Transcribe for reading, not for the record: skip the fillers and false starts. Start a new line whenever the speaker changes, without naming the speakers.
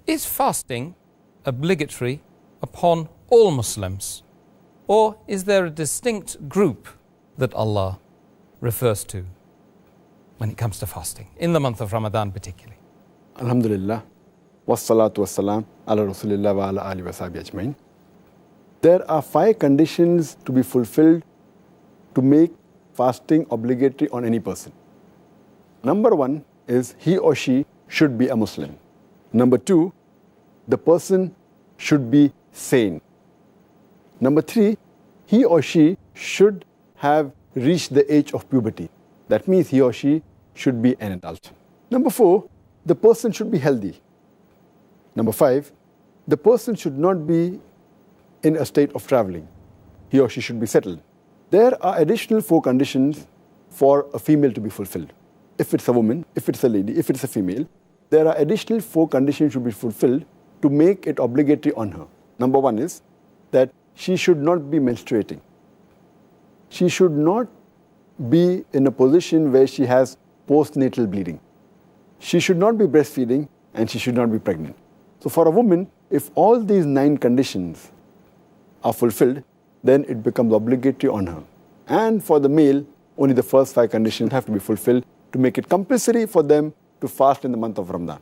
Is fasting obligatory upon all Muslims, or is there a distinct group that Allah refers to when it comes to fasting, in the month of Ramadan particularly?
Alhamdulillah, wassalatu wassalam ala rasulillah wa ala alihi wa sahbihi ajmain. There are 5 conditions to be fulfilled to make fasting obligatory on any person. Number 1 is he or she should be a Muslim. Number 2, the person should be sane. Number 3, he or she should have reached the age of puberty. That means he or she should be an adult. Number 4, the person should be healthy. Number 5, the person should not be in a state of traveling. He or she should be settled. There are additional 4 conditions for a female to be fulfilled. If it's a woman, if it's a lady, if it's a female, there are additional 4 conditions to be fulfilled to make it obligatory on her. Number 1 is that she should not be menstruating. She should not be in a position where she has postnatal bleeding. She should not be breastfeeding, and she should not be pregnant. So for a woman, if all these 9 conditions are fulfilled, then it becomes obligatory on her. And for the male, only the first 5 conditions have to be fulfilled to make it compulsory for them to fast in the month of Ramadan.